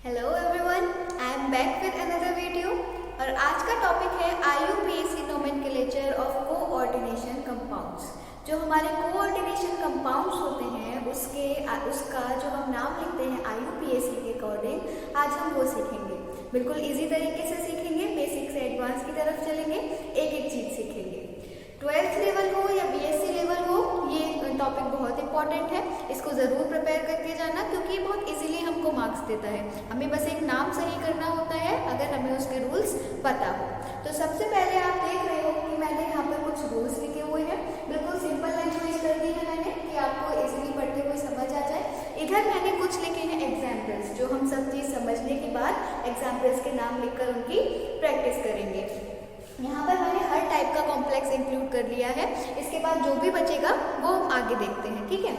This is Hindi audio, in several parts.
Hello everyone, I am back with another video. और आज का टॉपिक है IUPAC nomenclature of coordination compounds. जो हमारे कोऑर्डिनेशन कंपाउंड्स होते हैं उसका जो हम नाम लिखते हैं IUPAC के अकॉर्डिंग, आज हम वो सीखेंगे। बिल्कुल इजी तरीके से सीखेंगे, बेसिक से एडवांस की तरफ चलेंगे, एक एक चीज सीखेंगे। 12th लेवल हो या BSc लेवल हो, ये टॉपिक बहुत इंपॉर्टेंट है। इसको ज़रूर प्रिपेयर करके जाना, क्योंकि ये बहुत इजीली हमको मार्क्स देता है। हमें बस एक नाम सही करना होता है अगर हमें उसके रूल्स पता हो। तो सबसे पहले आप देख रहे हो कि मैंने यहाँ पर कुछ रूल्स लिखे हुए हैं। बिल्कुल सिंपल लैंग्वेज कर दी है मैंने कि आपको इजीली पढ़ते हुए समझ आ जाए। इधर मैंने कुछ लिखे हैं एग्जाम्पल्स, जो हम सब चीज़ समझने के बाद एग्जाम्पल्स के नाम लिखकर उनकी प्रैक्टिस करेंगे। यहाँ पर मैंने हर टाइप का कॉम्प्लेक्स इंक्लूड कर लिया है। इसके बाद जो भी बचेगा वो आगे देखते हैं, ठीक है।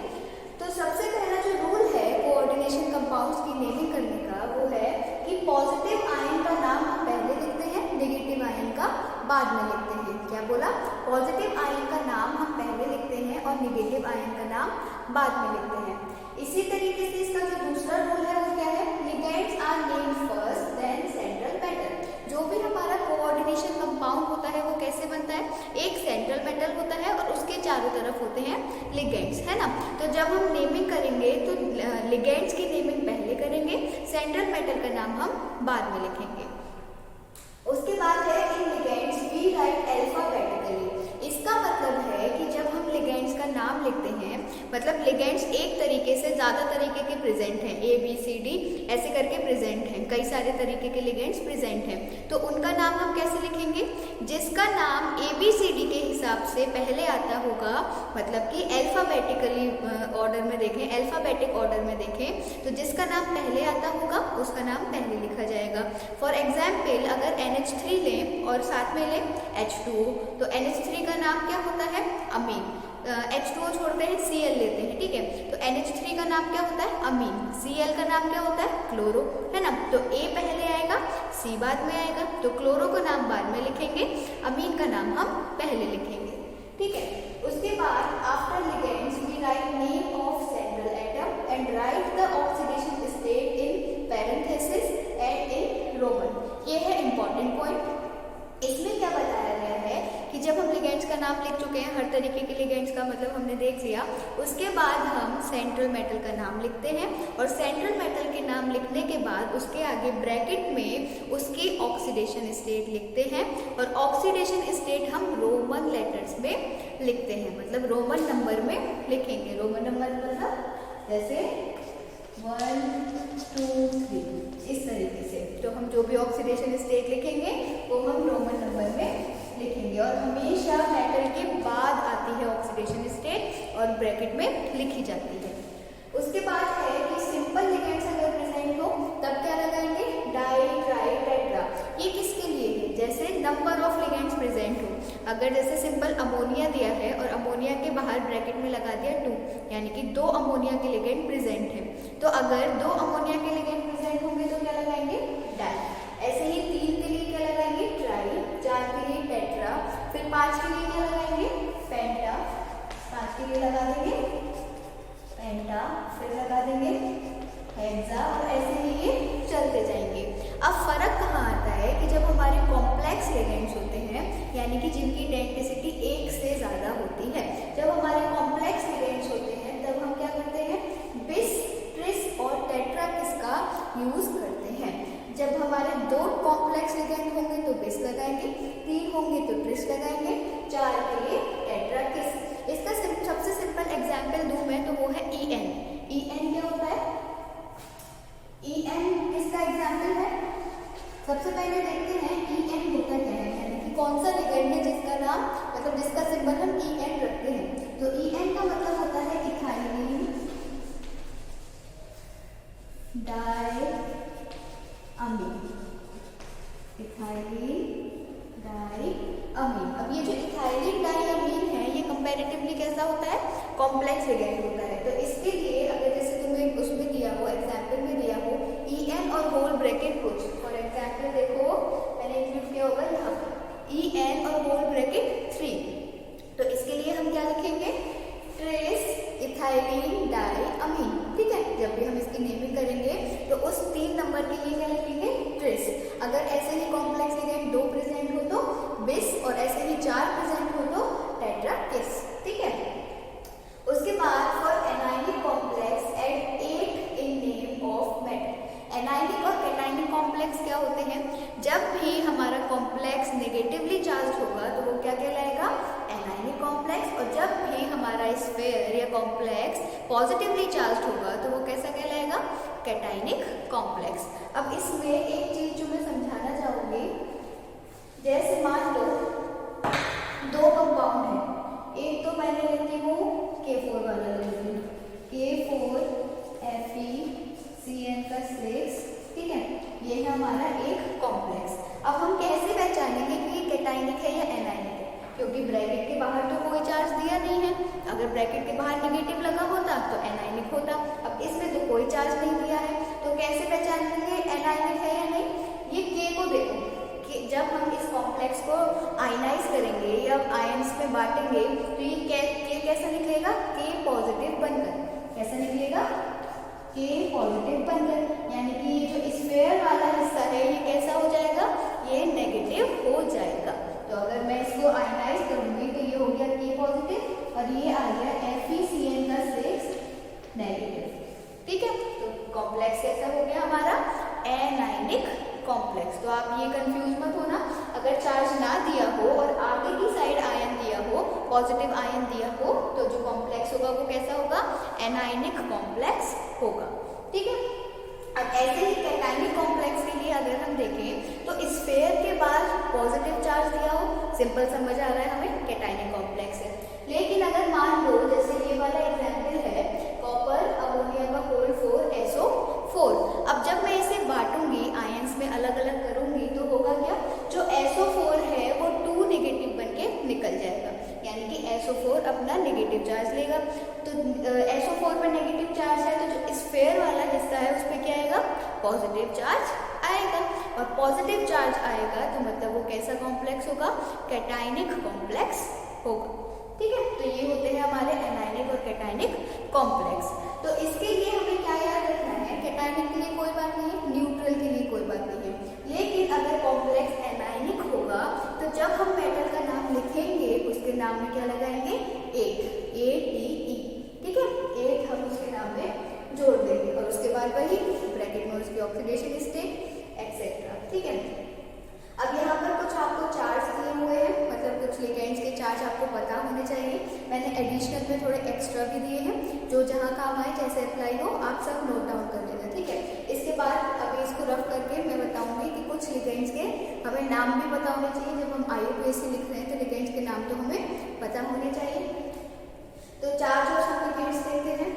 तो सबसे पहला जो रूल है कोऑर्डिनेशन कंपाउंड्स की नेमिंग करने का, वो है कि पॉजिटिव आयन का नाम हम पहले लिखते हैं, नेगेटिव आयन का बाद में लिखते हैं। क्या बोला? पॉजिटिव आयन का नाम हम पहले लिखते हैं और नेगेटिव आयन का नाम बाद में लिखते हैं। इसी तरीके से इसका जो दूसरा रूल है वो क्या है? Ligands are named first then central metal. जो भी हमारा कोऑर्डिनेशन कंपाउंड होता है वो कैसे बनता है? एक सेंट्रल मेटल होता है और उसके चारों तरफ होते हैं लिगेंड्स, है ना। तो जब हम नेमिंग करेंगे तो लिगेंड्स की नेमिंग पहले करेंगे, सेंट्रल मेटल का नाम हम बाद में लिखेंगे। उसके बाद है इन लिगेंड्स वी राइट अल्फाबेटिकली। इसका मतलब है कि जब हम लिगेंड्स का नाम लिखते हैं, मतलब लिगेंड्स एक तरीके से ज़्यादा तरीके के प्रेजेंट हैं, ABCD ऐसे करके प्रेजेंट हैं, कई सारे तरीके के लिगेंड्स प्रेजेंट हैं। तो उनका नाम हम कैसे लिखेंगे? जिसका नाम ABCD के हिसाब से पहले आता होगा, मतलब कि अल्फाबेटिकली ऑर्डर में देखें, अल्फाबेटिक ऑर्डर में देखें, तो जिसका नाम पहले आता होगा उसका नाम पहले लिखा जाएगा। फॉर एग्जाम्पल अगर NH3 लें और साथ में लें H2O, तो NH3 का नाम क्या होता है? अमीन। H2O छोड़ते हैं, Cl लेते हैं, ठीक है। तो NH3 का नाम क्या होता है? अमीन। Cl का नाम क्या होता है? क्लोरो, है ना। तो A पहले आएगा, C बाद में आएगा, तो क्लोरो का नाम बाद में लिखेंगे, अमीन का नाम हम पहले लिखेंगे, ठीक है। उसके बाद after ligands we write name of central atom and write the oxidation state in parenthesis and in roman. ये है इंपॉर्टेंट पॉइंट। इसमें क्या बताया गया है कि जब हम लिगेंड्स का नाम लिख चुके हैं, हर तरीके के लिगेंड्स का मतलब हमने देख लिया, उसके बाद हम सेंट्रल मेटल का नाम लिखते हैं और सेंट्रल मेटल के नाम लिखने के बाद उसके आगे ब्रैकेट में उसकी ऑक्सीडेशन स्टेट लिखते हैं और ऑक्सीडेशन स्टेट हम रोमन लेटर्स में लिखते हैं, मतलब रोमन नंबर में लिखेंगे। रोमन नंबर मतलब जैसे 1 2 3 इस तरीके से। तो हम जो भी ऑक्सीडेशन स्टेट लिखेंगे वो हम रोमन नंबर में लिखेंगे और हमेशा मेटल के बाद आती है ऑक्सीडेशन स्टेट और ब्रैकेट में लिखी जाती है। उसके बाद है कि सिंपल लिगेंड्स अगर प्रेजेंट हो तब क्या लगाएंगे? Di, tri, tetra. ये किसके लिए है? जैसे नंबर ऑफ लिगेंड्स प्रेजेंट हो। अगर जैसे सिंपल अमोनिया दिया है और अमोनिया के बाहर ब्रैकेट में लगा दिया 2, यानी कि 2 अमोनिया के लिगेंड प्रेजेंट है, तो अगर 2 अमोनिया के लिगेंड प्रेजेंट होंगे तो क्या लगाएंगे? डाई। ऐसे ही 3 के लिए क्या लगाएंगे? ट्राई, 4 के लिए टेट्रा, फिर 5 के लिए क्या लगाएंगे? पेंटा, 5 के लिए लगा देंगे पेंटा, फिर लगा देंगे हेक्सा, और ऐसे ही ये चलते जाएंगे। अब फर्क कहाँ आता है कि जब हमारे कॉम्प्लेक्स लिगेंड्स होते हैं, यानी कि जिनकी डेंसिटी 1 से ज़्यादा होती है, जब हमारे कॉम्प्लेक्स लिगेंड्स होते हैं तब हम क्या करते हैं? बिस, ट्रिस और टेट्रा किस का यूज करते हैं। जब हमारे 2 कॉम्प्लेक्स लिगेंड होंगे तो बिस लगाएंगे, 3 होंगे तो ट्रिस लगाएंगे, 4 के लिए टेट्रा किस। इसका सबसे सिंपल एग्जाम्पल दूं मैं तो वो है EN। EN क्या होता है? EN किसका एग्जाम्पल है? सबसे पहले देखते हैं EN होता क्या है, यानी कि कौन सा लिगेंड है जिसका नाम, मतलब जिसका सिंबल हम EN रखते हैं। तो EN का मतलब होता है इथाइलिन डाई अमीन। इथाइलिन डाई अमीन। अब ये जो इथाइलिन डाई अमीन है ये कंपैरेटिवली कैसा होता है? कॉम्प्लेक्स लिगेंड होता है। तो इसके लिए अगर जैसे तुम्हें उसमें दिया हो, एग्जाम्पल में दिया हो EN और होल ब्रैकेट कुछ, फॉर एग्जाम्पल देखो मैंने इंक्लूड किया होगा यहाँ EN और होल ब्रैकेट 3, तो इसके लिए हम क्या लिखेंगे? ट्रेस इथाइलिन डाई अमीन, ठीक है। जब भी हम इसकी नेमिंग करेंगे तो उस 3 नंबर के लिए कॉम्प्लेक्स क्या होते हैं? जब भी हमारा कॉम्प्लेक्स नेगेटिवली चार्ज होगा तो वो क्या कहलाएगा? Anionic complex. और जब भी हमारा स्फीयर या कॉम्प्लेक्स पॉजिटिवली चार्ज होगा तो वो कैसा कहलाएगा? Cationic complex. अब इसमें एक चीज जो मैं समझाना चाहूंगी, जैसे मान लो दो कंपाउंड है, एक तो मैंने लेती हूँ K4 वाला लेती हूँ, K4Fe(CN)6, ठीक है, ये है हमारा एक कॉम्प्लेक्स। अब हम कैसे पहचानेंगे कि ये कैटायनिक है या एनायनिक है? क्योंकि ब्रैकेट के बाहर तो कोई चार्ज दिया नहीं है, अगर ब्रैकेट के बाहर नेगेटिव लगा होता तो एनायनिक होता। अब इसमें तो कोई चार्ज नहीं दिया है, तो कैसे पहचानेंगे एनायनिक है या नहीं? ये K को देखो कि जब हम इस कॉम्प्लेक्स को आयनाइज करेंगे या आयंस में बांटेंगे तो ये कैसा निकलेगा? K पॉजिटिव बनकर। कैसा निकलेगा? K पॉजिटिव बनकर, यानी कि ये जो स्फीयर वाला हिस्सा है ये कैसा हो जाएगा? ये नेगेटिव हो जाएगा। तो अगर मैं इसको आयनाइज करूंगी तो ये हो गया K पॉजिटिव और ये आ गया Fe(CN)6 नेगेटिव, ठीक है। तो कॉम्प्लेक्स कैसा हो गया हमारा? Anionic complex. तो आप ये कंफ्यूज मत होना, अगर चार्ज ना दिया हो और आगे की साइड आयन दिया हो, पॉजिटिव आयन दिया हो, तो जो कॉम्प्लेक्स होगा वो कैसा होगा? एनायनिक कॉम्प्लेक्स होगा, ठीक है। अब ऐसे ही कैटायनिक कॉम्प्लेक्स के लिए अगर हम देखें तो स्फीयर के बाद पॉजिटिव चार्ज दिया हो, सिंपल समझ आ रहा है हमें, कैटायनिक कॉम्प्लेक्स है। लेकिन अगर मान लो जैसे ये वाला एग्जाम्पल है कॉपर अमोनिया का होल 4SO4, अब जब मैं इसे बांटूंगी आयंस में अलग अलग करूंगी तो होगा क्या? जो SO4 है वो 2 नेगेटिव बन के निकल जाएगा, यानी कि SO4 अपना नेगेटिव चार्ज लेगा। तो SO4 पर नेगेटिव चार्ज है तो जो स्फीयर वाला हिस्सा है उस पर क्या आएगा? पॉजिटिव चार्ज आएगा, और पॉजिटिव चार्ज आएगा तो मतलब वो कैसा कॉम्प्लेक्स होगा? कैटायनिक कॉम्प्लेक्स होगा, ठीक है। तो ये होते हैं हमारे एनायनिक और कैटायनिक कॉम्प्लेक्स। तो इसके लिए हमें क्या याद रखना है? कैटायनिक के लिए कोई बात नहीं है, न्यूट्रल के लिए कोई बात नहीं है। लेकिन अगर कॉम्प्लेक्स एनायनिक होगा तो जब हम मेटल का नाम लिखेंगे उसके नाम में क्या लगाएंगे? 8, ATE, ठीक है। 8 हम उसके नाम में जोड़ देंगे और उसके बाद वही ब्रैकेट में उसकी ऑक्सीडेशन स्टेट एक्सेट्रा, ठीक है। अब यहाँ पर कुछ आपको चार्ज दिए हुए हैं, मतलब कुछ लिगेंड्स के चार्ज आपको पता होने चाहिए। मैंने एडिशनल में थोड़े एक्स्ट्रा भी दिए हैं, जो जहाँ काम आए जैसे अप्लाई हो आप सब नोट डाउन कर लेना, ठीक है। इसके बाद अभी इसको रफ करके मैं बताऊंगी कि कुछ लिगेंड्स के हमें नाम भी पता होने चाहिए। जब हम IUPAC लिख रहे हैं तो लिगेंड्स के नाम तो हमें पता होने चाहिए। तो चार्ज और सब लिगेंड्स देखते हैं।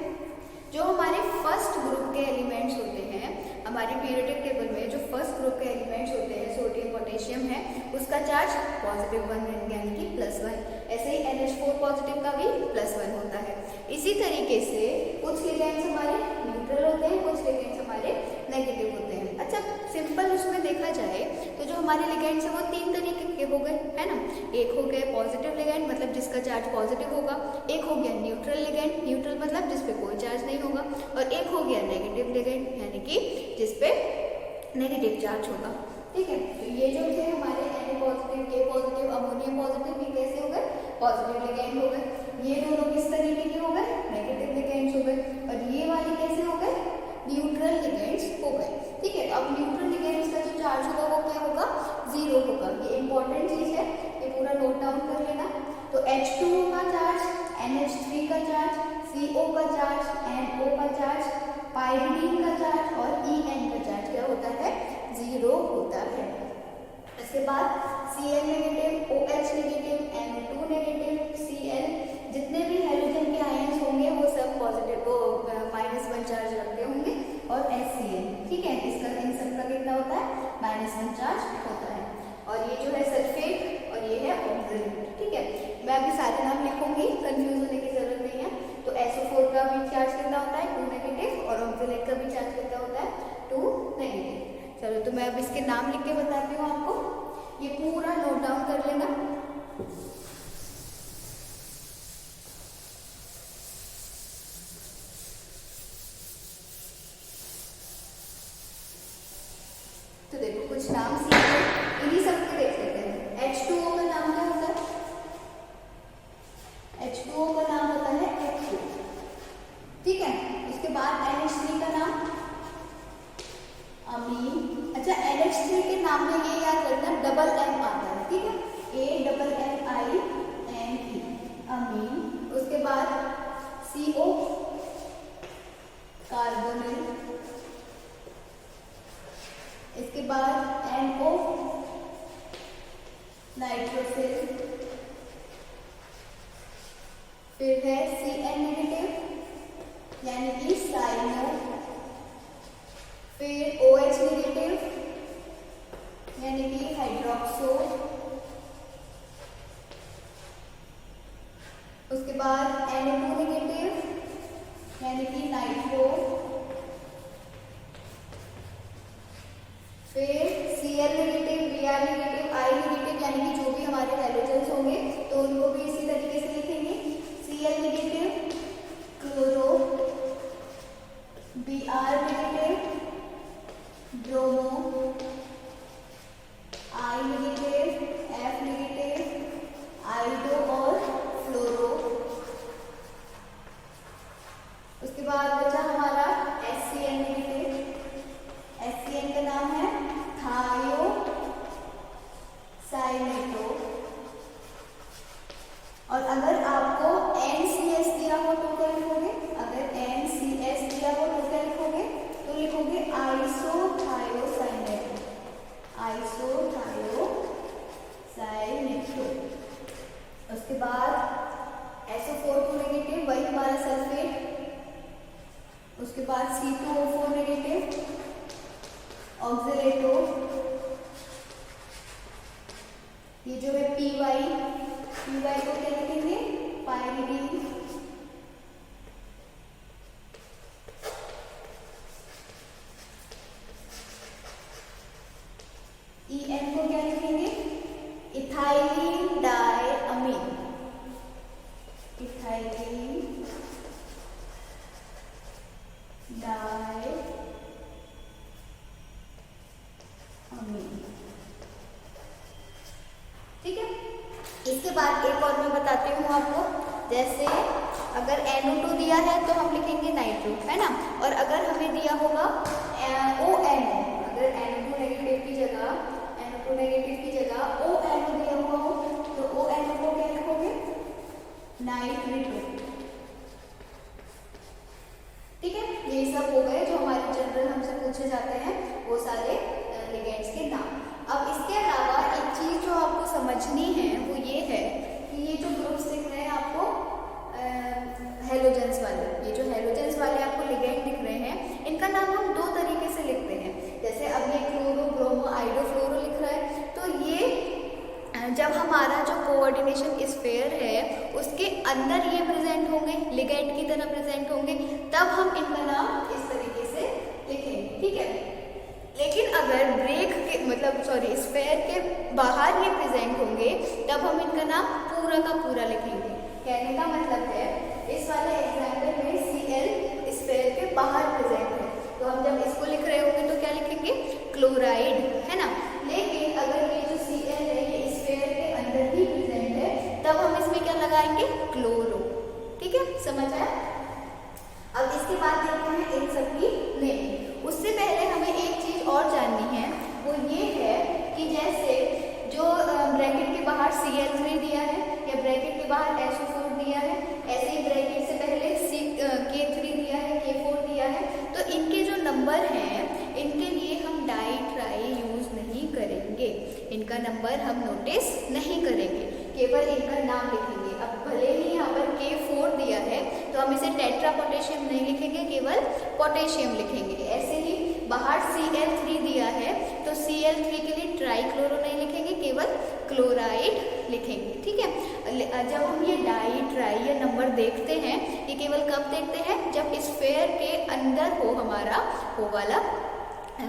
जो हमारे फर्स्ट ग्रुप के एलिमेंट्स होते हैं, हमारे पीरियोडिक टेबल में जो फर्स्ट ग्रुप के एलिमेंट्स होते हैं, सोडियम पोटेशियम है, उसका चार्ज पॉजिटिव 1 यानी कि +1। ऐसे ही NH4 पॉजिटिव का भी +1 होता है। इसी तरीके से कुछ लिगेंड्स हमारे न्यूट्रल होते हैं, कुछ लिगेंड्स हमारे नेगेटिव होते हैं। अच्छा, सिंपल उसमें देखा जाए तो जो हमारे लिगेंड्स हैं वो 3 तरीके के हो गए, है ना। एक हो गया पॉजिटिव लिगेंड, मतलब जिसका चार्ज पॉजिटिव होगा। एक हो गया न्यूट्रल लिगेंड, न्यूट्रल मतलब जिसपे कोई चार्ज नहीं होगा। और एक हो गया नेगेटिव लिगेंड, यानी कि जिसपे नेगेटिव चार्ज होगा, ठीक है। तो ये जो थे हमारे Na positive, K positive, ammonium positive, ये कैसे हो गए? पॉजिटिव लिगेंड हो गए। ये दोनों किस तरीके के हो गए? नेगेटिव लिगेंड्स हो गए। और ये वाले कैसे हो गए? न्यूट्रल लिगेंड्स हो गए, ठीक है। अब न्यूट्रल लिगेंड्स का जो चार्ज होगा वो क्या होगा? 0 होगा। ये इंपॉर्टेंट चीज है, ये पूरा नोट डाउन कर लेना। तो H2O का चार्ज, NH3 का चार्ज, CO का चार्ज, NO का चार्ज, पाइरीडीन का चार्ज और En का चार्ज क्या होता है? 0 होता है। इसके बाद Cl negative, OH negative, Na2 negative, Cl, जितने भी हाइड्रोजन के आयंस होंगे वो सब पॉजिटिव को -1 चार्ज रखते होंगे, और HCl, ठीक है, इसका इन सब का कितना होता है? -1 चार्ज होता है। और ये जो है सल्फेट और ये है ऑक्सीडेंट, ठीक है। मैं अभी सारे नाम लिखूंगी, कंफ्यूज होने की जरूरत नहीं है। तो SO4 का भी चार्ज कितना होता है? 2 नेगेटिव, और ऑक्सीडेंट का भी चार्ज कितना होता है? 2 नेगेटिव। चलो, तो मैं अब इसके नाम लिख के बताती हूँ आपको, ये पूरा नोट डाउन कर लेना। तो देखो कुछ नाम सीखे, इन्हीं सब के देख लेते हैं। H2O का नाम क्या होता है? H2O का नाम होता है H2, ठीक है। उसके बाद NH3 का नाम अमीन। अच्छा, NH नाम में ये याद रखना डबल एम आता है, ठीक है, AMMINE, अमीन। उसके बाद CO, कार्बोनिल। इसके बाद NO, नाइट्रोसिल। फिर है CN नेगेटिव यानी कि साइनो। फिर OH नेगेटिव यानी कि हाइड्रोक्सो। उसके बाद NO2 नेगेटिव यानी कि नाइट्रो। फिर Cl negative, Br negative, I negative यानी कि जो भी हमारे हैलोजेंस होंगे तो उनको भी इसी तरीके से लिखेंगे। Cl negative chloro, Br negative bromo, I negative, F negative iodo और फ्लोरो। उसके बाद बचा हमारा HCl नेगेटिव। HCl का नाम है थायो साइनेटो। और अगर आपको NCS दिया हो तो क्या लिखोगे? अगर NCS दिया हो तो क्या लिखोगे? तो लिखोगे आइसोथायोसाइनेटो, आइसोथायोसाइनेटो। उसके बाद SO4 नेगेटिव, वही हमारा सल्फेट। उसके बाद C2O4 नेगेटिव, ऑक्सीलेटो। ये जो है PY को क्या लिखेंगे? पाइरिडीन। EN को क्या लिखेंगे? Ethylene diamine, ethylene diamine. ठीक है, इसके बाद एक और मैं बताती हूँ आपको। जैसे अगर NO2 दिया है तो हम लिखेंगे नाइट्रो, है ना। और अगर हमें दिया होगा ONO, अगर NO2 नेगेटिव की जगह ONO दिया हुआ हो तो ONO को क्या लिखोगे? नाइट्रेटो। ठीक है, ये सब हो गए जो हमारे जनरल हमसे पूछे जाते हैं वो सारे लिगेंड्स के नाम। अब इसके अलावा एक चीज जो आपको समझनी है वो ये है कि ये जो ग्रुप्स दिख रहे हैं आपको हेलोजेंस वाले, ये जो हेलोजेंस वाले आपको लिगेंड दिख रहे हैं, इनका नाम हम दो तरीके से लिखते हैं। जैसे अब ये क्लोरो, ब्रोमो, आइडो, फ्लोरो लिख रहा है, तो ये जब हमारा जो कोऑर्डिनेशन स्फीयर है उसके अंदर ये प्रेजेंट होंगे, लिगेंड की तरह प्रेजेंट होंगे, तब हम इनका नाम इस तरीके से लिखेंगे। ठीक है, लेकिन अगर ब्रेक के मतलब स्फीयर के बाहर ये प्रेजेंट होंगे तब हम इनका नाम पूरा का पूरा लिखेंगे। कहने का मतलब है इस वाले एग्जाम्पल में Cl स्फीयर के बाहर प्रेजेंट है तो हम जब इसको लिख रहे होंगे तो क्या लिखेंगे? क्लोराइड, है ना। लेकिन अगर ये जो Cl है ये स्फीयर के अंदर ही प्रेजेंट है तब हम इसमें क्या लगाएंगे? क्लोरो। ठीक है, समझ आया। अब इसके बाद देखते हैं इन सबकी नेम। उससे पहले हमें एक चीज और जाननी है, वो ये है कि जैसे जो ब्रैकेट के बाहर Cl3 दिया है या ब्रैकेट के बाहर SO4 दिया है, ऐसे ही ब्रैकेट से पहले K3 दिया है, K4 दिया है, तो इनके जो नंबर हैं इनके लिए हम डाई ट्राई यूज नहीं करेंगे, इनका नंबर हम नोटिस नहीं करेंगे, केवल इनका नाम लिखेंगे। अब भले ही यहाँ पर K4 दिया है तो हम इसे टेट्रा पोटेशियम नहीं लिखेंगे, केवल पोटेशियम लिखेंगे। ऐसे ही बाहर Cl3 दिया है तो Cl3 के लिए ट्राई क्लोरो नहीं लिखेंगे, केवल क्लोराइड लिखेंगे। ठीक है, जब हम ये डाई ट्राई या नंबर देखते हैं ये केवल कब देखते हैं? जब स्फीयर के अंदर हो हमारा वो वाला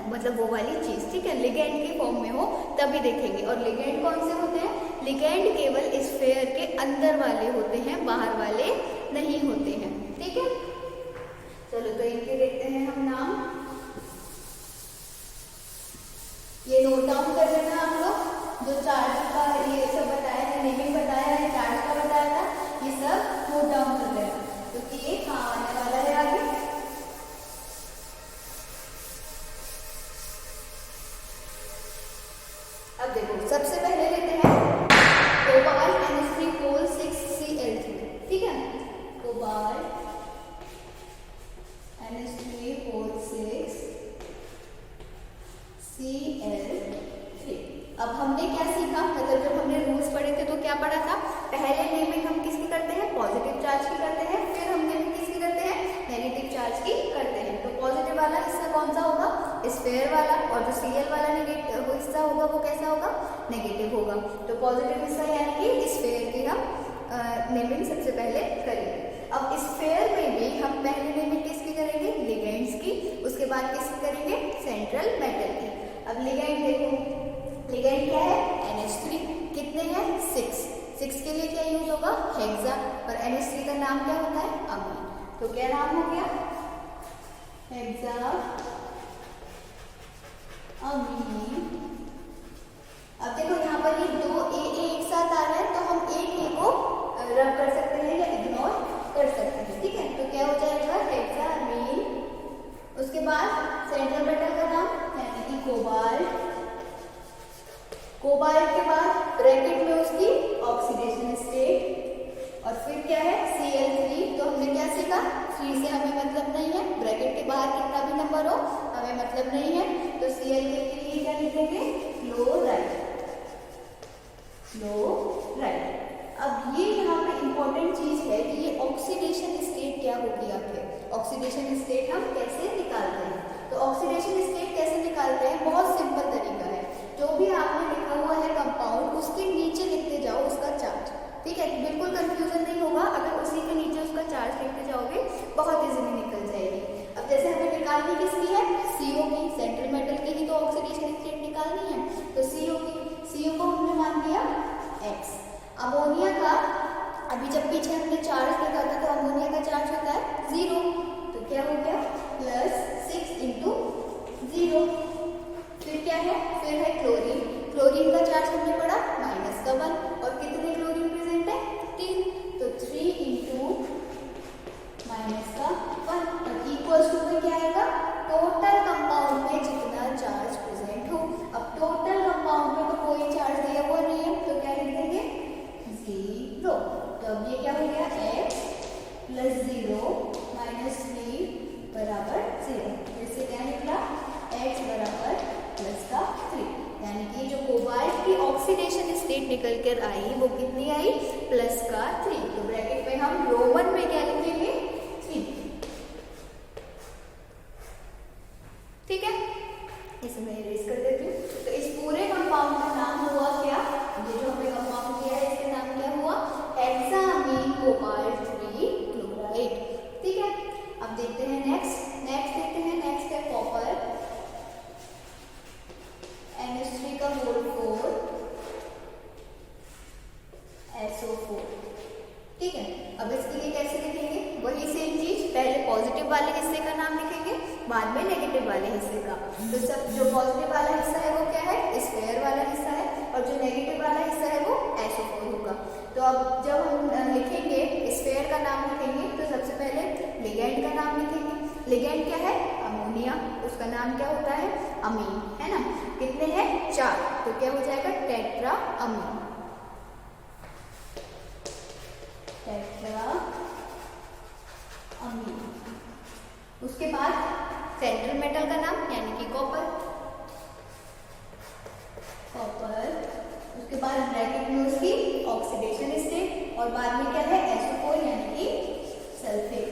मतलब वो वाली चीज, ठीक है, लिगेंड के फॉर्म में हो तभी देखेंगे। और लिगेंड कौन से होते हैं? लिगेंड केवल स्फीयर के अंदर वाले होते हैं, बाहर वाले नहीं होते हैं। ठीक है, चलो तो इनके देखते हैं हम नाम। ये नोट डाउन कर लेना आप लोग, जो चार्ज का ये सब बताया है, नेमिंग बताया है, चार्ज का बताया था, ये सब नोट डाउन कर लेना क्योंकि ये काम आने वाला है आगे। देखो सबसे पहले लेते हैं कोबाल्ट NH3COL6Cl3, ठीक है, कोबाल्ट NH3COL6Cl3। अब हमने क्या सीखा, मतलब जब हमने रूल्स पढ़े थे तो क्या पढ़ा था, पहले नेमिंग हम किसकी करते हैं, पॉजिटिव चार्ज की करते हैं, फिर हम नेमिंग किसकी करते हैं, नेगेटिव चार्ज की करते हैं। तो पॉजिटिव वाला हिस्सा कौन सा होगा, स्फीयर वाला, और जो Cl वाला नेगेटिव हिस्सा होगा वो कैसा होगा, नेगेटिव होगा। तो पॉजिटिव हिस्सा यानी कि स्फीयर की हम नेमिंग सबसे पहले करेंगे। अब स्फीयर में भी हम पहले नेमिंग किसकी करेंगे, लिगेंड्स की, उसके बाद किसकी करेंगे, सेंट्रल मेटल की। अब लिगेंड देखो, लिगेंड क्या है, NH3, कितने हैं, 6 के लिए क्या यूज होगा, हेक्सा, और NH3 का नाम क्या होता है, अमीन। तो क्या नाम हो गया, हेक्सा अमीन। अब देखो यहाँ पर ये दो ए एक साथ आ रहा है, तो हम एक ए को रब कर सकते हैं या इग्नोर कर सकते हैं, ठीक है। तो क्या हो जाएगा, हेक्सा अमीन। उसके बाद सेंट्रल मेटल का नाम यानी कि कोबाल्ट, कोबाल्ट के बाद ब्रैकेट में उसकी ऑक्सीडेशन स्टेट, और फिर क्या है, Cl3। तो हमने क्या सीखा, 3 से हमें मतलब नहीं है, ब्रैकेट के बाहर कितना भी नंबर हो हमें मतलब नहीं है, तो Cl के लिए क्या लिखेंगे, क्लोराइड, क्लोराइड। अब ये यहाँ पे इंपॉर्टेंट चीज है कि ये ऑक्सीडेशन स्टेट क्या होगी आपके, ऑक्सीडेशन स्टेट हम कैसे निकालते हैं। तो ऑक्सीडेशन स्टेट कैसे निकालते हैं, बहुत सिंपल तरीका है, जो भी आपने लिखा हुआ है कंपाउंड उसके नीचे लिखते जाओ उसका चार्ज, ठीक है, बिल्कुल कंफ्यूजन नहीं होगा। अगर उसी के नीचे उसका चार्ज लिखते जाओगे बहुत इजीली निकल जाएगी। अब जैसे हमें निकालनी किसकी है, CO की, सेंट्रल मेटल की ही तो ऑक्सीडेशन स्टेट निकालनी है, तो CO की, CO को हमने मान दिया X। अमोनिया का अभी जब पीछे हमने चार्ज देखा था तो अमोनिया का चार्ज होता है 0, तो क्या हो गया, +6 × 0। फिर क्या है, फिर है क्लोरीन, क्लोरीन का चार्ज हमने पढ़ा -1, और कितने क्लोरीन प्रेजेंट है, 3, तो 3 × -1, और इक्वल्स टू में क्या आएगा, टोटल कंपाउंड में जितना चार्ज प्रेजेंट हो। अब टोटल कंपाउंड में तो कोई चार्ज दिया हुआ नहीं है, तो क्या लिख देंगे, 0। तो अब ये क्या हो गया, X + 0 - 3 = 0। इससे क्या निकला, X = +3, यानी कि जो कोबाल्ट की ऑक्सीडेशन स्टेट निकल कर आई वो कितनी आई, +3। तो ब्रैकेट में हम रोमन में क्या लिखेंगे, 3, ठीक है। इसे मैं इरेज कर देती हूँ। तो इस पूरे कंपाउंड का नाम हुआ क्या, ये जो हमने कंपाउंड किया है इसका नाम क्या हुआ, हेक्सामीन कोबाल्ट 3 क्लोराइड, ठीक है। अब देखते हैं नेक्स्ट देखते हैं, नेक्स्ट है कॉपर, NH3 का होल 4 SO4, ठीक है। अब इसके लिए कैसे लिखेंगे, वही सेम चीज, पहले पॉजिटिव वाले हिस्से का नाम लिखेंगे, बाद में नेगेटिव वाले हिस्से का। तो सब जो पॉजिटिव वाला हिस्सा है वो क्या है, स्फीयर वाला हिस्सा है, और जो नेगेटिव वाला हिस्सा है वो SO4 होगा। तो अब जब हम लिखेंगे स्फीयर का नाम लिखेंगे तो सबसे पहले लिगेंड का नाम लिखेंगे। लिगेंड क्या है, अमोनिया, उसका नाम क्या होता है, अमीन, है ना। कितने हैं, 4, तो क्या हो जाएगा, टेट्रा अमीन, टेट्रा अमीन। उसके बाद सेंट्रल मेटल का नाम यानी कि कॉपर, कॉपर। उसके बाद ब्रैकेट में उसकी ऑक्सीडेशन स्टेट, और बाद में क्या है, SO4 यानी कि सल्फेट।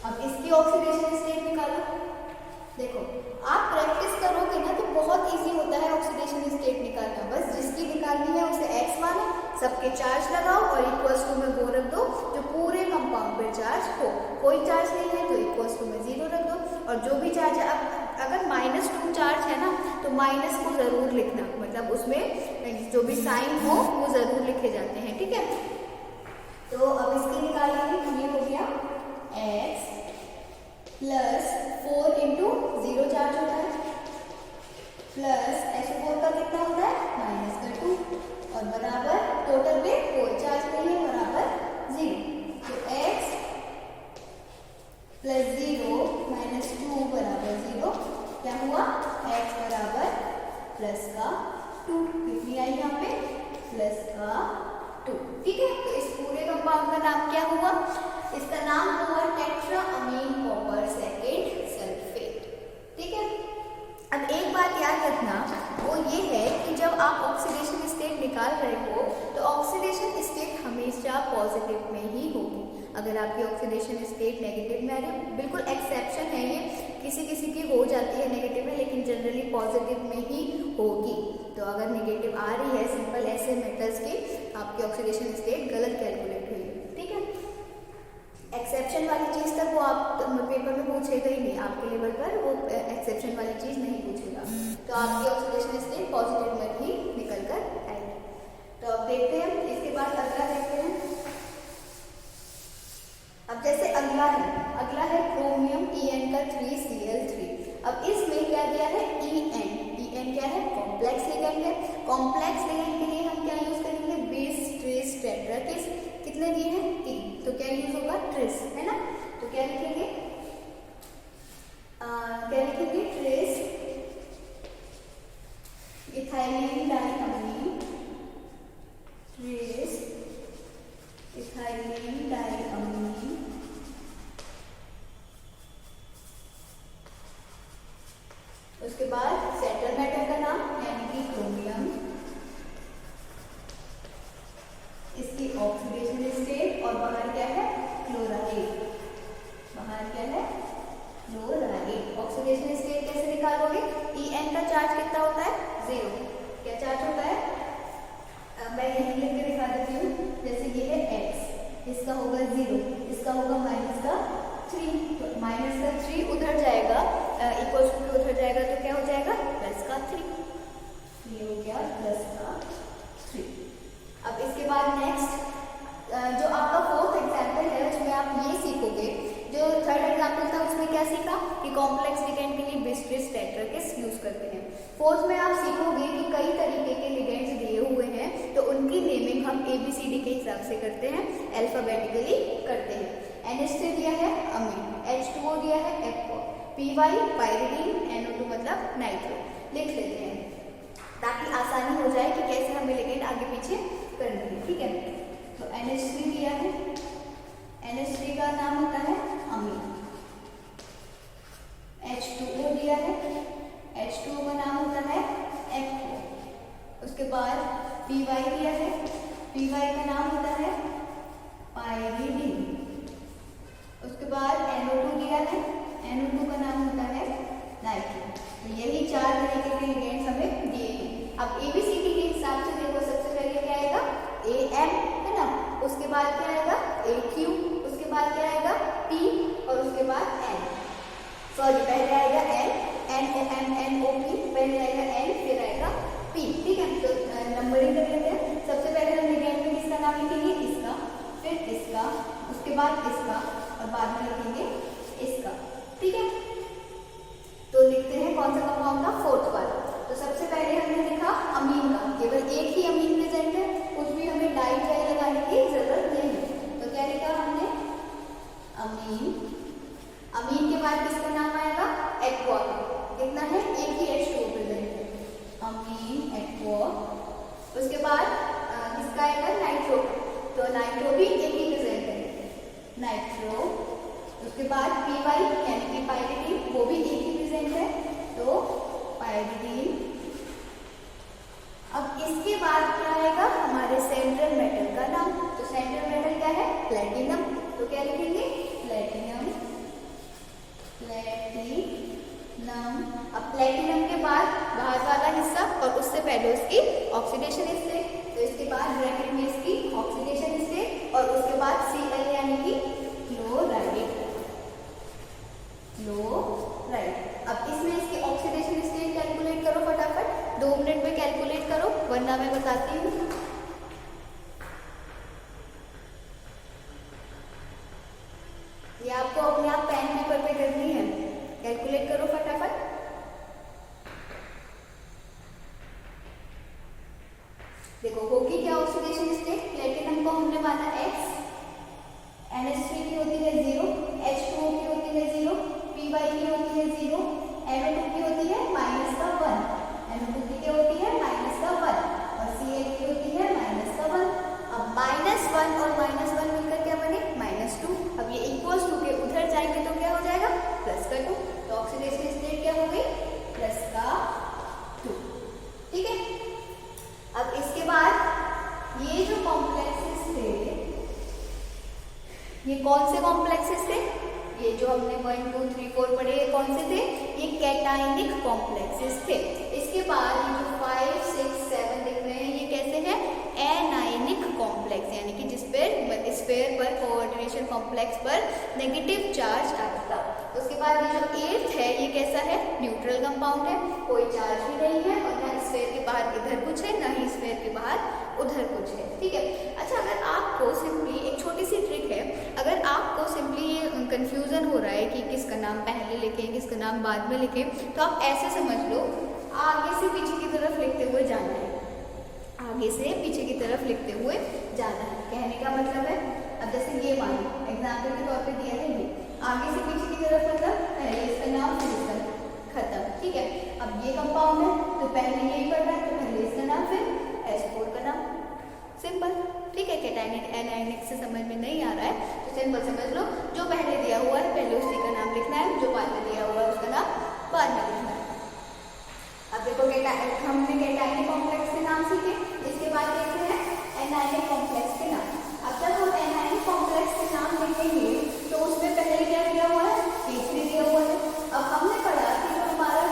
अब इसकी ऑक्सीडेशन स्टेट निकालो। देखो आप प्रैक्टिस करोगे ना तो बहुत इजी होता है ऑक्सीडेशन स्टेट निकालना। बस जिसकी निकालनी है उसे X मानो, सबके चार्ज लगाओ और इक्वल्स टू में वो रख दो जो पूरे कंपाउंड पर चार्ज हो। कोई चार्ज नहीं है तो इक्वल्स टू में 0 रख दो, और जो भी चार्ज है, अब अगर -2 चार्ज है ना तो माइनस को जरूर लिखना, मतलब उसमें जो भी साइन हो वो जरूर लिखे जाते हैं, ठीक है। तो अब इसकी निकालेंगे, ये हो गया X + 4 × 0 चार्ज होता है, प्लस SO4 का कितना होता है, -2, और बराबर टोटल पे कोई चार्ज नहीं है, बराबर 0। तो X + 0 - 2 = 0, क्या हुआ, X = प्लस का 2, कितनी आई यहाँ पे प्लस का 2। ठीक है, तो इस पूरे कंपाउंड का नाम क्या हुआ, इसका नाम हुआ टेट्राअमीन कॉपर सेकेंड सल्फेट। ठीक है, अब एक बात याद रखना, वो ये है कि जब आप ऑक्सीडेशन स्टेट निकाल रहे हो तो ऑक्सीडेशन स्टेट हमेशा पॉजिटिव में ही होगी। अगर आपकी ऑक्सीडेशन स्टेट नेगेटिव में आ रही है, बिल्कुल एक्सेप्शन है ये, किसी किसी की हो जाती है नेगेटिव में, लेकिन जनरली पॉजिटिव में ही होगी। तो अगर नेगेटिव आ रही है सिंपल ऐसे मेटल्स की, आपकी ऑक्सीडेशन स्टेट गलत कैलकुलेट हुई है। ठीक है, एक्सेप्शन वाली चीज़ तक वो आप पेपर में पूछेगा ही नहीं, आपके लेवल पर वो एक्सेप्शन वाली चीज़ नहीं पूछेगा। तो आपकी ऑक्सीडेशन स्टेट पॉजिटिव में ही निकल कर आएगी। तो अब देखते हैं, इसके बाद अगला देखते हैं। अब जैसे अगला है क्रोमियम En का 3Cl3। अब इसमें क्या दिया है En क्या है कॉम्प्लेक्स लिगेंड है। कॉम्प्लेक्स लिगेंड के लिए हम क्या यूज करेंगे, बेस ट्रेस टेट्रा किस, कितने दिए हैं 3, तो क्या यूज होगा ट्रेस, है ना। तो क्या लिखेंगे ट्रेस इथाइलिन डाइअमीन, ट्रेस इथाइलिन डाइअमीन, उसके बाद सेंट्रल मेटल का नाम यानी कि क्रोमियम, इसकी ऑक्सीडेशन स्टेट, और बाहर क्या है क्लोराइड, बाहर क्या है क्लोराइड। ऑक्सीडेशन स्टेट कैसे निकालोगे, En का चार्ज कितना होता है 0, क्या चार्ज होता है, मैं यहीं लिख के दिखा देती हूँ। जैसे ये है X, इसका होगा 0, इसका होगा माइनस का 3, तो माइनस का 3 उधर जाएगा, इक्वल्स टू उधर जाएगा, तो क्या हो जाएगा प्लस का 3, ये हो गया प्लस का 3। अब इसके बाद नेक्स्ट जो आपका फोर्थ एग्जाम्पल है उसमें आप ये सीखोगे, जो थर्ड एग्जाम्पल था उसमें क्या सीखा कि कॉम्प्लेक्स लिगेंड के लिए बिस्ट्रिस टेट्राकिस यूज करते हैं। फोर्थ में आप सीखोगे कि कई तरीके के लिगेंड्स दिए हुए हैं, तो उनकी नेमिंग हम ABCD के हिसाब से करते हैं, अल्फाबेटिकली करते हैं। NH3 दिया है अमीन, H2O दिया है एक्वा, PY पाइरिडीन, NO2 मतलब नाइट्रो, लिख लेते हैं ताकि आसानी हो जाए कि कैसे हमें लिगेंड आगे पीछे करनी है। ठीक है, तो NH3 दिया है, NH3 का नाम होता है अमीन, H2O दिया है, H2O का नाम होता है एक्वा, उसके बाद PY दिया है, PY का नाम होता है पाइरिडीन, उसके बाद NO2 दिया है, NO2 का नाम होता है नाइट्रो। तो यही 4 तरीके के लिगेंड्स हमें दिए हैं। अब ABCD के हिसाब से देखो, सबसे पहले क्या आएगा AM, है ना, उसके बाद क्या आएगा AQ, उसके बाद क्या आएगा P, और उसके बाद N, सॉरी पहले आएगा NOP, पहले आएगा N, फिर आएगा P। ठीक है, तो नंबरिंग कर लेते हैं। सबसे पहले हम लिगेंड में किसका नाम लिखेंगे, इसका, फिर इसका, उसके बाद इसका, और बाद में लिखेंगे इसका। ठीक है, तो लिखते हैं कौन सा कंपाउंड था, फोर्थ वाला। तो सबसे पहले हमने लिखा अमीन का, केवल एक ही अमीन प्रेजेंट है, कुछ भी हमें डाई चाहे लगाने की जरूरत नहीं है। तो क्या लिखा हमने अमीन, अमीन के बाद किसका नाम आएगा एक्वा, कितना है एक ही H2O प्रेजेंट है, अमीन एक्वा। उसके बाद किसका आएगा नाइट्रो, तो नाइट्रो भी एक ही प्रेजेंट है नाइट्रो। उसके बाद PY यानी कि पाइरिडीन, वो भी एक ही प्रेजेंट है, तो पाइरिडीन। अब इसके बाद क्या आएगा हमारे सेंट्रल मेटल का नाम, तो सेंट्रल मेटल क्या है प्लेटिनम, तो क्या लिखेंगे प्लेटिनम, प्लेटिनम। अब प्लेटिनम के बाद बाहर वाला हिस्सा और उससे पहले उसकी ऑक्सीडेशन स्टेट, तो इसके बाद ब्रैकेट में इसकी ऑक्सीडेशन स्टेट, और उसके बाद Cl यानी कि क्लोराइड, क्लोराइड। अब इसमें इसकी ऑक्सीडेशन स्टेट कैलकुलेट करो फटाफट, 2 मिनट में कैलकुलेट करो, वरना मैं बताती हूँ। ये आपको अपने आप पेन पेपर पे करनी है, कैलकुलेट करो फटाफट। देखो होगी क्या ऑक्सीडेशन स्टेट, प्लेटिनम को हमने माना X, NH3 की होती है 0, H2O की होती है 0, PY की होती है 0, NO2 की होती है -1, NO2 की क्या कैटाइनिक कॉम्प्लेक्सेस थे। इसके बाद ये जो 5, 6, 7 दिख रहे हैं ये कैसे हैं? एनायनिक कॉम्प्लेक्स, यानी कि जिस पर स्फीयर पर कोऑर्डिनेशन कॉम्प्लेक्स पर नेगेटिव चार्ज आता। उसके बाद ये जो 8th है ये कैसा है? न्यूट्रल कंपाउंड है, कोई चार्ज भी नहीं है और ना स्फीयर के बाहर इधर कुछ है ना ही स्फीयर के बाहर उधर कुछ है। ठीक है। अच्छा, अगर आपको सिंपली एक छोटी सी ट्रिक है, अगर आपको सिंपली ये कंफ्यूजन हो रहा है कि किसका नाम पहले लिखें किसका नाम बाद में लिखें, तो आप ऐसे समझ लो, आगे से पीछे की तरफ लिखते हुए जाना है, आगे से पीछे की तरफ लिखते हुए जाना है। कहने का मतलब है, अब जैसे ये मान एग्जाम्पल के तौर पे दिया है, ये आगे से पीछे की तरफ मतलब पहले इसका नाम फिर इसका खत्म। ठीक है। अब ये कंपाउंड है तो पहले यही पढ़ना है, तो पहले इसका नाम फिर H4 का नाम, सिंपल। ठीक है। कैटाइनिक एनायनिक से समझ में नहीं आ रहा है तो सिंपल समझ लो, जो पहले दिया हुआ है पहले उसी का नाम लिखना है, जो बाद में दिया हुआ है उसका नाम बाद में लिखना है। अब देखो हमने कैटाइनिक कॉम्प्लेक्स के नाम सीखे, इसके बाद देखते हैं एनायनिक कॉम्प्लेक्स के नाम। अब जब हम एनायनिक कॉम्प्लेक्स के नाम लिखेंगे तो उसमें पहले क्या दिया हुआ है? K3 दिया हुआ है। अब हमने पढ़ा कि जो हमारा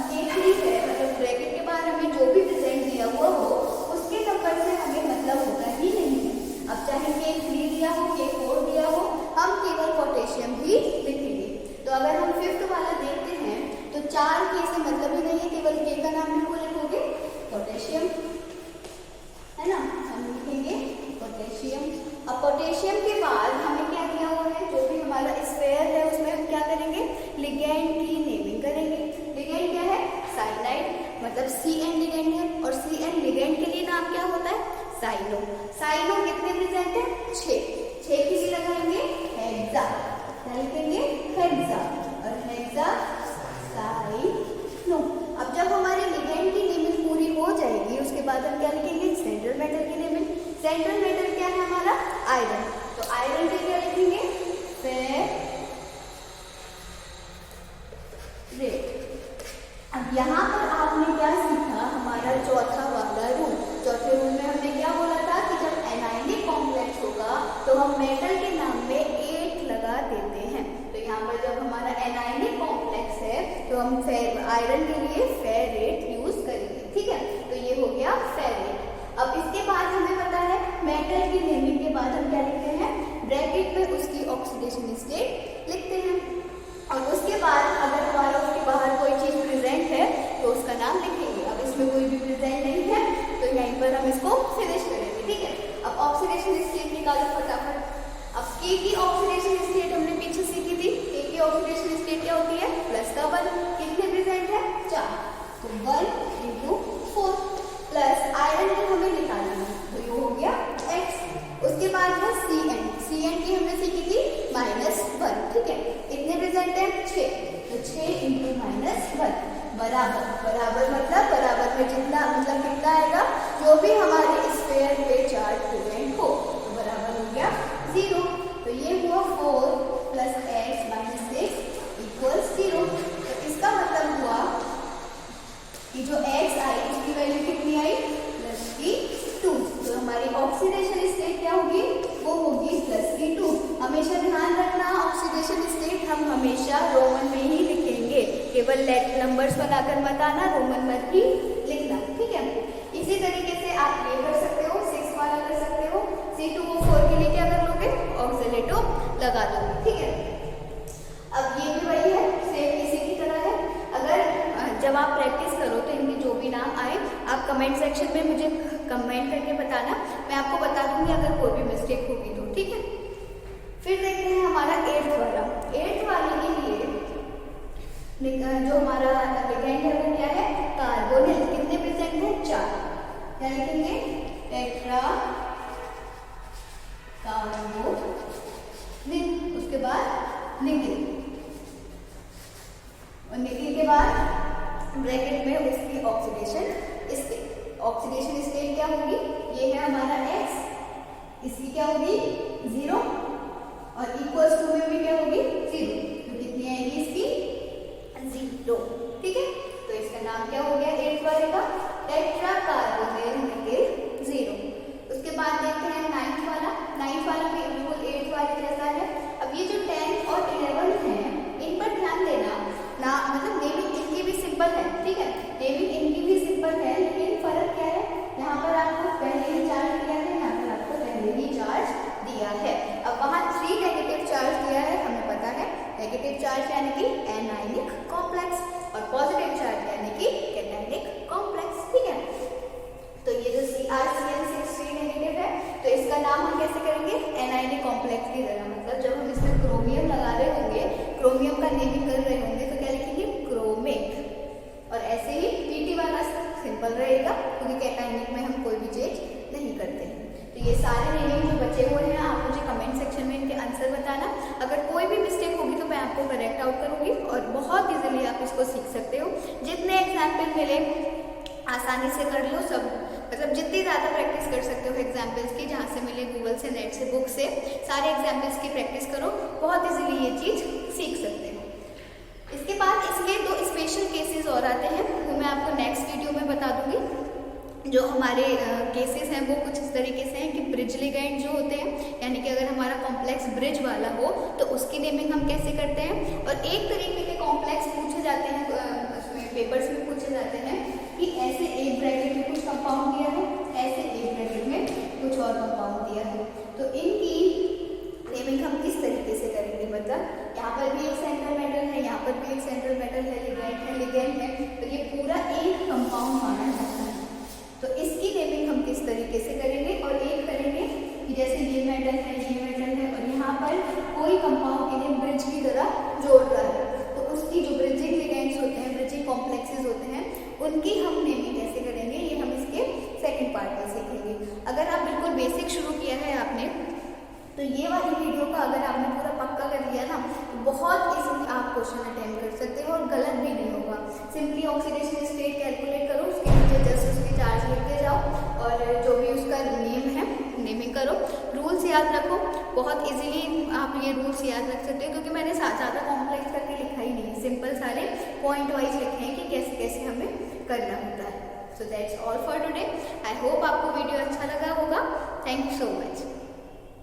K3 है, मतलब ब्रैकेट के बाहर हमें जो भी प्रेजेंट दिया हुआ हो उसके नंबर से हमें मतलब होता ही नहीं है। अब चाहे K3 दिया हो, K4 दिया हो, हम केवल पोटेशियम ही लिखेंगे। तो अगर हम 5th वाला देखते हैं तो 4K से मतलब ही नहीं है, केवल K का नाम लिखोगे पोटेशियम, है ना, हम लिखेंगे पोटेशियम। अब पोटेशियम के बाद हमें क्या दिया हुआ है? जो भी हमारा स्फीयर है उसमें हम क्या करेंगे? लिगेंड की नेमिंग करेंगे। लिगेंड क्या है? साइनाइड, मतलब CN लिगेंड है और CN लिगेंड के लिए नाम क्या होता है? साइनो। साइनो कितने प्रेजेंट है? 6 किसी लगाएंगे? हेक्सा, क्या लिखेंगे? हेक्सा, और हेक्सा साइनो। अब जब हमारे लिगेंड की नेमिंग पूरी हो जाएगी उसके बाद हम क्या लिखेंगे? सेंट्रल मेटल की नेमिंग। सेंट्रल मेटल क्या है हमारा? आयरन। तो आयरन पे क्या लिखेंगे? फेरेट। अब यहाँ पर आपने क्या सीखा? हमारा चौथा वाला रूल। चौथे रूल में हमने क्या बोला था कि जब एनायनिक कॉम्प्लेक्स होगा तो हम मेटल के नाम में 8 लगा देते हैं। तो यहाँ पर जब हमारा एनायनिक कॉम्प्लेक्स है तो हम आयरन के लिए फेरेट यूज करेंगे। ठीक है। तो ये हो गया फेरेट। अब इसके बाद हमें पता है मेटल की नेमिंग के बाद हम क्या लिखते हैं? ब्रैकेट में उसकी ऑक्सीडेशन स्टेट लिखते हैं और उसके बाद अगर हमारा उसके बाहर कोई चीज प्रेजेंट है तो उसका नाम लिखेंगे। अब इसमें कोई भी प्रेजेंट नहीं है तो यहीं पर हम इसको फिनिश करेंगे। ठीक है। अब ऑक्सीडेशन स्टेट निकालो फटाफट। अब K की ऑक्सीडेशन स्टेट हमने पीछे सीखी थी। K की ऑक्सीडेशन स्टेट क्या होती है? प्लस का 1, कितने प्रेजेंट है? 4, तो 1 × 4 प्लस आयरन को हमें निकालना है तो ये हो गया X। उसके बाद है CN। CN की हमने सीखी थी -1। ठीक है। कितने प्रेजेंट है? 6, तो 6 × -1 बराबर मतलब बराबर में जितना मतलब कितना आएगा? जो भी हमारे स्फीयर पे चार्ज प्रेजेंट हो तो बराबर हो गया 0। तो ये हुआ 4 + X - 6 = 0। तो इसका मतलब हुआ कि जो X आई उसकी वैल्यू कितनी आई? +2। तो हमारी ऑक्सीडेशन स्टेट क्या होगी? वो होगी +2। हमेशा ध्यान रखना, ऑक्सीडेशन स्टेट हम हमेशा रोमन में ही लिखेंगे, केवल नंबर्स बनाकर मत आना, रोमन मत ही लिखना। ठीक है। इसी तरीके से आप ये कर सकते हो, 6 वाला कर सकते हो। C2O4 के लिए क्या कर लोगे? ऑक्सीलेटो लगा दोगे। ठीक है। अब ये भी वही है, सेम इसी की तरह है। अगर जब आप प्रैक्टिस करो तो इनके जो भी नाम आए आप कमेंट सेक्शन में मुझे कमेंट करके बताना, मैं आपको बता दूंगी अगर कोई भी मिस्टेक होगी तो। ठीक है। फिर देखते हैं हमारा 8th वाला। 8th वाले के लिए जो हमारा लिगेंड है वो क्या है? कार्बोनिल। कितने प्रेजेंट है? 4। क्या लिखेंगे? Tetra carbonyl. उसके बाद निकिल, और निकिल के बाद ब्रैकेट में उसकी ऑक्सीडेशन स्टेट। ऑक्सीडेशन स्टेट क्या होगी? ये है हमारा X, इसकी क्या होगी? 0 और =2 में भी क्या होगी? 0। तो कितनी आएगी इसकी? 0। ठीक है। तो इसका नाम क्या हो गया 8th वाले का? Tetra carbonyl nickel 0। उसके बाद देखते हैं 9th वाला। 9th वाला भी बिल्कुल 8th वाले जैसा है। अब ये जो 10 और 11 है इन पर ध्यान देना ना, मतलब नेमिंग इनकी भी सिंपल है, ठीक है, नेमिंग इनकी भी सिंपल है, लेकिन फर्क क्या है, यहाँ पर आपको पहले ही चार्ज दिया है, यहाँ पर आपको पहले ही चार्ज दिया है। अब वहाँ 3 नेगेटिव चार्ज दिया है, हमें पता है नेगेटिव चार्ज यानी कि एनायनिक कॉम्प्लेक्स और पॉजिटिव चार्ज यानी कि कैटायनिक कॉम्प्लेक्स, ठीक है। तो ये जो CrCl6 नेगेटिव है, तो इसका नाम हम कैसे करेंगे, एनायनिक कॉम्प्लेक्स की तरह, मतलब जब हम इसमें क्रोमियम लगा रहे होंगे, क्रोमियम का नेमिंग कर रहे होंगे, तो क्या लिखेंगे, क्रोमिक। और ऐसे ही Pt वाला सिंपल रहेगा, क्योंकि कैटायनिक में हम कोई भी चेंज नहीं करते हैं। तो ये सारे नेमिंग जो बचे हुए हैं, आप मुझे कमेंट सेक्शन में इनके आंसर बताना। अगर कोई भी मिस्टेक होगी तो मैं आपको करेक्ट आउट करूँगी, और बहुत ईजिली आप इसको सीख सकते हो। जितने एग्जाम्पल मिले आसानी से कर लो, सब मतलब जितनी ज़्यादा प्रैक्टिस कर सकते हो एग्जाम्पल्स की, जहाँ से मिले गूगल से, नेट से, बुक से, सारे एग्जाम्पल्स की प्रैक्टिस करो, बहुत इजीली ये चीज़ सीख सकते हो। इसके बाद इसके 2 स्पेशल केसेस और आते हैं, वो मैं आपको नेक्स्ट वीडियो में बता दूंगी। जो हमारे केसेस हैं वो कुछ इस तरीके से हैं कि ब्रिज लिगेंड जो होते हैं, यानी कि अगर हमारा कॉम्प्लेक्स ब्रिज वाला हो तो उसकी नेमिंग हम कैसे करते हैं। और एक तरीके के कॉम्प्लेक्स पूछे जाते हैं, उसमें पेपर्स में पूछे जाते हैं कि ऐसे एक ब्रैकेट में कुछ कंपाउंड दिया है, ऐसे एक ब्रैकेट में कुछ और कंपाउंड दिया है, तो इनकी नेमिंग हम किस तरीके से करेंगे। मतलब यहाँ पर भी एक सेंट्रल मेटल है, यहाँ पर भी एक सेंट्रल मेटल है, लिगेंड है, तो ये पूरा एक कंपाउंड माना जाता है। तो इसकी नेमिंग हम किस तरीके से करेंगे, और एक करेंगे कि जैसे ये मेटल है, ये मेटल है, और यहाँ पर कोई कंपाउंड इन्हें ब्रिज की तरह जोड़ रहा है, तो उसकी जो ब्रिजिंग लिगेंड्स होते हैं, ब्रिजिंग कॉम्प्लेक्सेस होते हैं, उनकी हम नेमिंग कैसे करेंगे, ये हम इसके सेकंड पार्ट में सीखेंगे। अगर आप बिल्कुल बेसिक शुरू किया है आपने, तो ये वाली वीडियो का अगर आपने पूरा पक्का कर लिया ना, तो बहुत इजीली आप क्वेश्चन अटेम्प्ट कर सकते हो और गलत भी नहीं होगा। सिंपली ऑक्सीडेशन स्टेट कैलकुलेट करो, उसके नीचे जस्ट उसकी चार्ज लिखते जाओ, और जो भी उसका नेम है नेमिंग करो। रूल्स याद रखो, बहुत इजीली आप ये रूल्स याद रख सकते हो, क्योंकि मैंने ज़्यादा कॉम्प्लेक्स करके लिखा ही नहीं, सिंपल सारे पॉइंट वाइज लिखे हैं कि कैसे कैसे हमें करना होता है। So that's all for today. I hope आपको वीडियो अच्छा लगा होगा। Thank you so much.